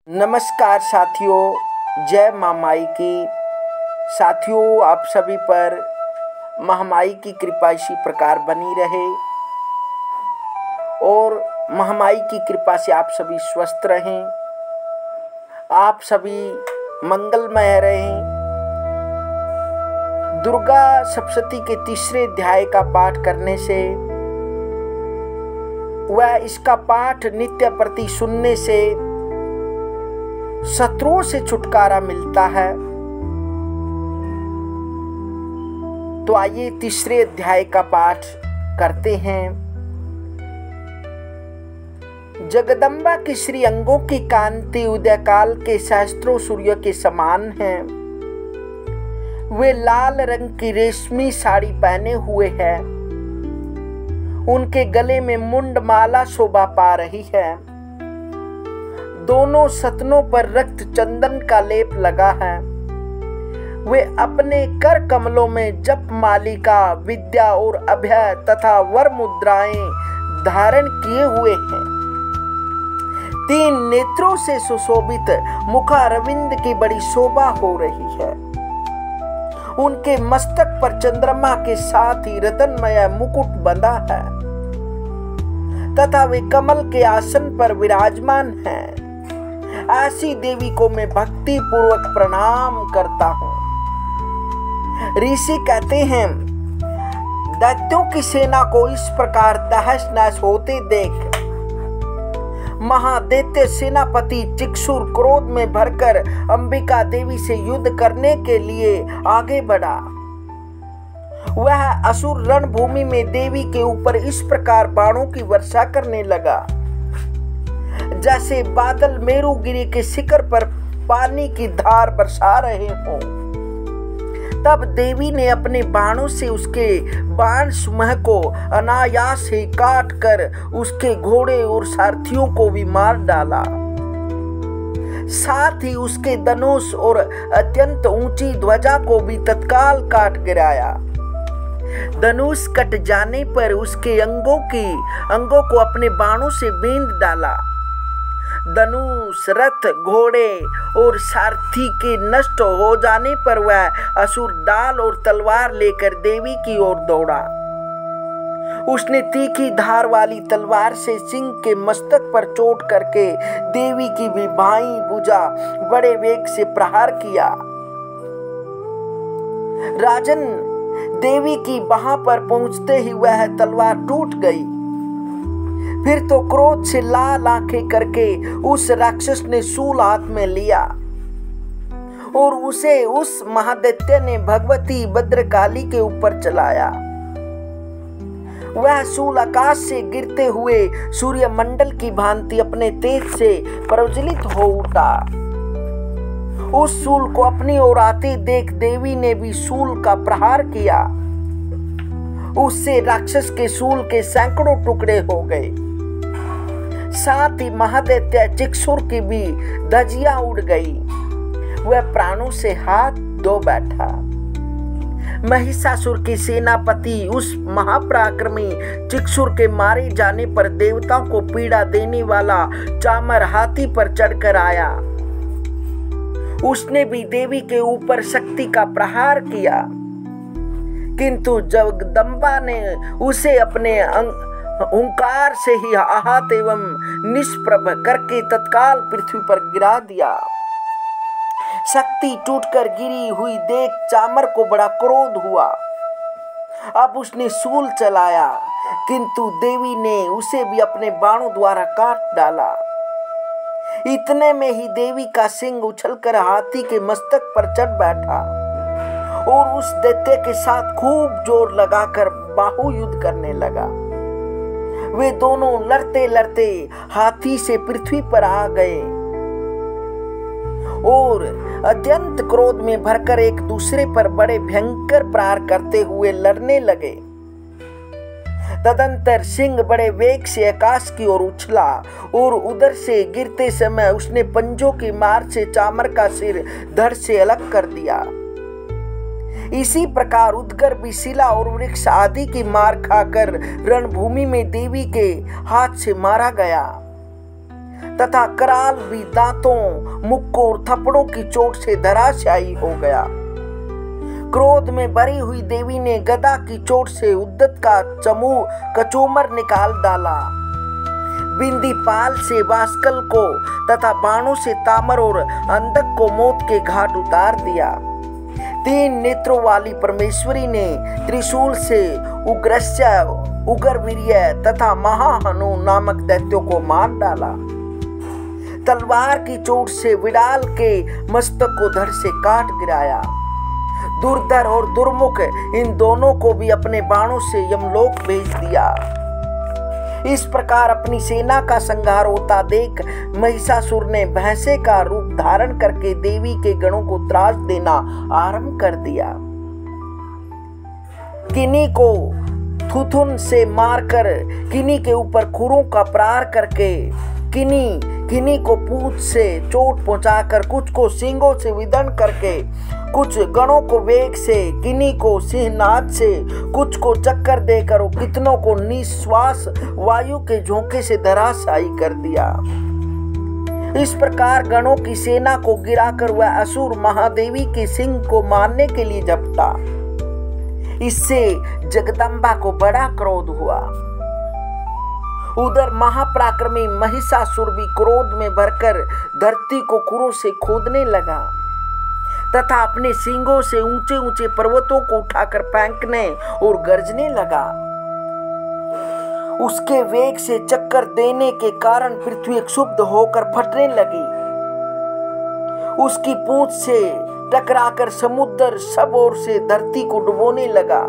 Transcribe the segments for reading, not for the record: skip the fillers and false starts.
नमस्कार साथियों, जय माँ माई की। साथियों, आप सभी पर महामाई की कृपा इसी प्रकार बनी रहे और महामाई की कृपा से आप सभी स्वस्थ रहें, आप सभी मंगलमय रहें। दुर्गा सप्तशती के तीसरे अध्याय का पाठ करने से व इसका पाठ नित्य प्रति सुनने से शत्रुओं से छुटकारा मिलता है। तो आइए तीसरे अध्याय का पाठ करते हैं। जगदम्बा की श्री अंगों की कांति उदय काल के सहस्त्रों सूर्य के समान हैं। वे लाल रंग की रेशमी साड़ी पहने हुए हैं। उनके गले में मुंड माला शोभा पा रही है। दोनों सतनों पर रक्त चंदन का लेप लगा है। वे अपने कर कमलों में जप मालिका, विद्या और अभय तथा वर मुद्राएं धारण किए हुए हैं। तीन नेत्रों से सुशोभित मुखारविंद की बड़ी शोभा हो रही है। उनके मस्तक पर चंद्रमा के साथ ही रत्नमय मुकुट बंधा है तथा वे कमल के आसन पर विराजमान हैं। ऐसी देवी को मैं भक्ति पूर्वक प्रणाम करता हूँ। ऋषि कहते हैं, दैत्यों की सेना को इस प्रकार तहस नहस होते देख महादैत्य सेनापति चिक्षुर क्रोध में भरकर अंबिका देवी से युद्ध करने के लिए आगे बढ़ा। वह असुर रणभूमि में देवी के ऊपर इस प्रकार बाणों की वर्षा करने लगा जैसे बादल मेरुगिरी के शिखर पर पानी की धार बरसा रहे हों। तब देवी ने अपने बाणों से उसके बाण समूह को अनायास ही काट कर उसके घोड़े और सारथियों को भी मार डाला। साथ ही उसके धनुष और अत्यंत ऊंची ध्वजा को भी तत्काल काट गिराया। धनुष कट जाने पर उसके अंगों को अपने बाणों से बींध डाला। धनुष, रथ, घोड़े और सारथी के नष्ट हो जाने पर वह असुर डाल और तलवार लेकर देवी की ओर दौड़ा। उसने तीखी धार वाली तलवार से सिंह के मस्तक पर चोट करके देवी की भी बाईं भुजा बड़े वेग से प्रहार किया। राजन, देवी की बाह पर पहुंचते ही वह तलवार टूट गई। फिर तो क्रोध से लाल आंखें करके उस राक्षस ने शूल हाथ में लिया और उसे उस महादैत्य ने भगवती भद्रकाली के ऊपर चलाया। वह शूल आकाश से गिरते हुए सूर्य मंडल की भांति अपने तेज से प्रज्वलित हो उठा। उस शूल को अपनी ओर आते देख देवी ने भी शूल का प्रहार किया। उससे राक्षस के शूल के सैकड़ों टुकड़े हो गए। साथ ही महादैत्य चिक्षुर की भी धजिया उड़ गई। वह प्राणों से हाथ धो बैठा। महिषासुर की सेनापति उस महापराक्रमी चिक्षुर के मारे जाने पर देवताओं को पीड़ा देने वाला चामर हाथी पर चढ़कर आया। उसने भी देवी के ऊपर शक्ति का प्रहार किया, किंतु जगदम्बा ने उसे अपने ओंकार से ही आहत एवं निष्प्रभ करके तत्काल पृथ्वी पर गिरा दिया। शक्ति टूटकर गिरी हुई देख चामर को बड़ा क्रोध हुआ। अब उसने शूल चलाया, किंतु देवी ने उसे भी अपने बाणों द्वारा काट डाला। इतने में ही देवी का सिंह उछलकर हाथी के मस्तक पर चढ़ बैठा और उस दैत्य के साथ खूब जोर लगाकर बाहु युद्ध करने लगा। वे दोनों लड़ते लड़ते हाथी से पृथ्वी पर आ गए और अत्यंत क्रोध में भरकर एक दूसरे पर बड़े भयंकर प्रहार करते हुए लड़ने लगे। तदंतर सिंह बड़े वेग से आकाश की ओर उछला और उधर से गिरते समय उसने पंजों की मार से चामर का सिर धड़ से अलग कर दिया। इसी प्रकार उदगर भी शिला और वृक्ष आदि की मार खाकर रणभूमि में देवी के हाथ से मारा गया। तथा कराल भी दांतों, मुक्कों और थप्पड़ों की चोट से धराशायी हो गया। क्रोध में भरी हुई देवी ने गदा की चोट से उद्दत का कचूमर निकाल डाला। बिंदी पाल से वास्कल को तथा बाणों से तामर और अंधक को मौत के घाट उतार दिया। 3 नेत्रों वाली परमेश्वरी ने त्रिशूल से उग्रस्य, उग्रवीर्य तथा महाहनु नामक दैत्यों को मार डाला। तलवार की चोट से विडाल के मस्तक को धड़ से काट गिराया। दुर्धर और दुर्मुख इन दोनों को भी अपने बाणों से यमलोक भेज दिया। इस प्रकार अपनी सेना का संहार होता देख महिषासुर ने भैंसे का रूप धारण करके देवी के गणों को त्रास देना आरंभ कर दिया। किन्हीं को थुथुन से मारकर, किन्हीं के ऊपर खुरों का प्रहार करके, किन्हीं को पूंछ से चोट पहुंचाकर, कुछ को सींगों से विदन करके, कुछ गणों को वेग से, किन्हीं को सिंहनाद से, कुछ को चक्कर देकर और कितनों को निश्वास वायु के झोंके से धराशायी कर दिया। इस प्रकार गणों की सेना को गिराकर वह असुर महादेवी के सिंह को मारने के लिए झपटा। इससे जगदम्बा को बड़ा क्रोध हुआ। उधर महापराक्रमी महिषासुर भी क्रोध में भरकर धरती को खुरों से खोदने लगा तथा अपने सींगों से ऊंचे ऊंचे पर्वतों को उठाकर फेंकने और गरजने लगा। उसके वेग से चक्कर देने के कारण पृथ्वी क्षुब्ध होकर फटने लगी। उसकी पूंछ से टकराकर समुद्र सब ओर से धरती को डुबोने लगा।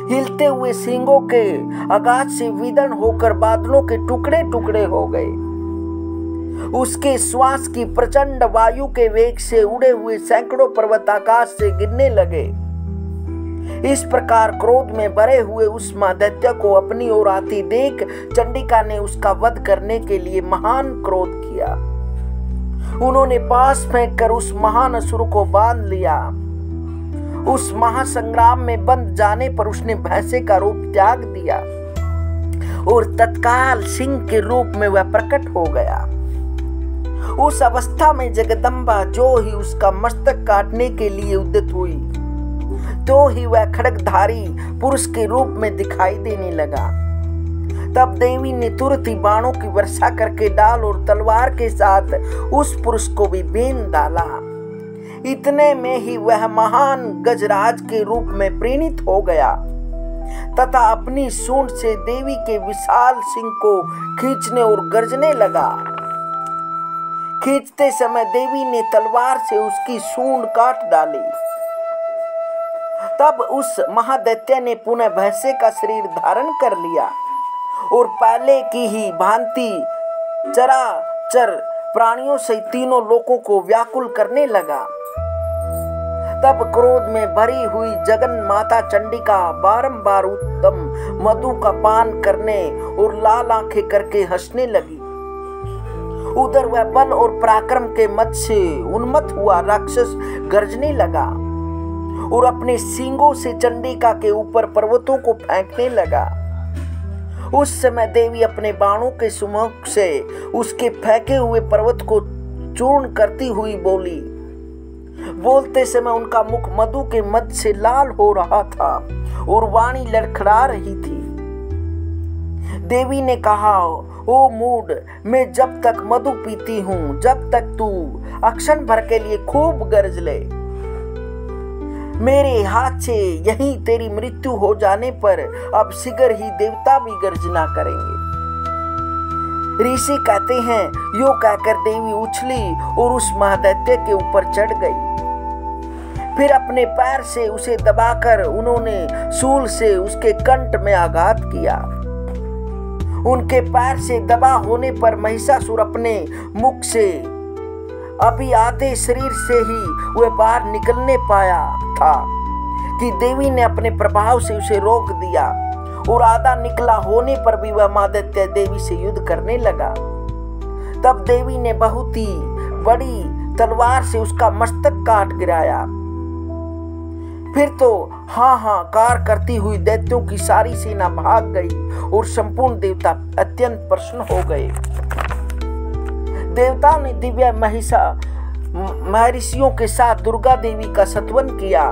हिलते हुए सींगों के आकाश से विदन होकर बादलों के टुकड़े टुकड़े हो गए। उसके श्वास की प्रचंड वायु के वेग से उड़े हुए सैकड़ों पर्वत आकाश से गिरने लगे। इस प्रकार क्रोध में भरे हुए उस दैत्य को अपनी ओर आती देख चंडिका ने उसका वध करने के लिए महान क्रोध किया। उन्होंने पास फेंक कर उस महान असुर को बांध लिया। उस महासंग्राम में बंद जाने पर उसने भैंसे का रूप त्याग दिया और तत्काल सिंह के रूप में वह प्रकट हो गया। उस अवस्था में जगदम्बा जो ही उसका मस्तक काटने के लिए उद्यत हुई, तो ही वह खड्गधारी पुरुष के रूप में दिखाई देने लगा। तब देवी ने तुरंत ही बाणों की वर्षा करके डाल और तलवार के साथ उस पुरुष को भी बीन डाला। इतने में ही वह महान गजराज के रूप में प्रेरित हो गया तथा अपनी सूंड से देवी के विशाल सिंह को खींचने और गरजने लगा। खींचते समय देवी ने तलवार से उसकी सूंड काट डाली। तब उस महादैत्य ने पुनः भैंसे का शरीर धारण कर लिया और पहले की ही भांति चराचर प्राणियों से तीनों लोकों को व्याकुल करने लगा। तब क्रोध में भरी हुई जगन माता चंडिका बारंबार उत्तम मधु का पान करने और लाल आंखें करके हंसने लगी। उधर वह बल और पराक्रम के मद से उन्मत्त हुआ राक्षस गरजने लगा और अपने सींगों से चंडिका के ऊपर पर्वतों को फेंकने लगा। उस समय देवी अपने बाणों के सुमुख से उसके फेंके हुए पर्वत को चूर्ण करती हुई बोली। बोलते समय उनका मुख मधु के मद से लाल हो रहा था और वाणी लड़खड़ा रही थी। देवी ने कहा, ओ मूढ़, मैं जब तक मधु पीती हूँ, जब तक तू अक्षण भर के लिए खूब गरज ले। मेरे हाथ से यहीं तेरी मृत्यु हो जाने पर अब शीघ्र ही देवता भी गर्जना करेंगे। ऋषि कहते हैं, यो कहकर देवी उछली और उस महादैत्य के ऊपर चढ़ गई। फिर अपने पैर से उसे दबाकर उन्होंने शूल से उसके कंठ में आघात किया। उनके पैर से दबा होने पर महिषासुर अपने मुख से अभी आधे शरीर से ही वह बाहर निकलने पाया था कि देवी ने अपने प्रभाव से उसे रोक दिया और आधा निकला होने पर भी वह महादैत्य देवी से युद्ध करने लगा। तब देवी ने बहुत ही बड़ी तलवार से उसका मस्तक काट गिराया। फिर तो हाहाकार करती हुई दैत्यों की सारी सेना भाग गई और संपूर्ण देवता अत्यंत प्रसन्न हो गए। देवताओं ने दिव्य महर्षियों के साथ दुर्गा देवी का स्तवन किया।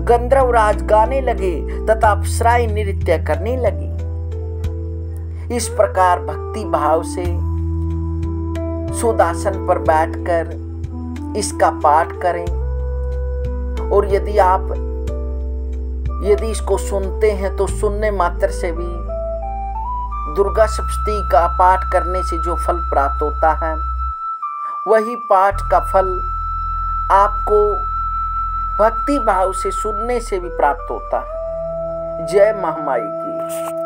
गंधर्वराज गाने लगे तथा अप्सराएं नृत्य करने लगी। इस प्रकार भक्ति भाव से सुदासन पर बैठकर इसका पाठ करें। और यदि इसको सुनते हैं तो सुनने मात्र से भी दुर्गा सप्तशती का पाठ करने से जो फल प्राप्त होता है, वही पाठ का फल आपको भक्ति भाव से सुनने से भी प्राप्त होता है। जय महामाई की।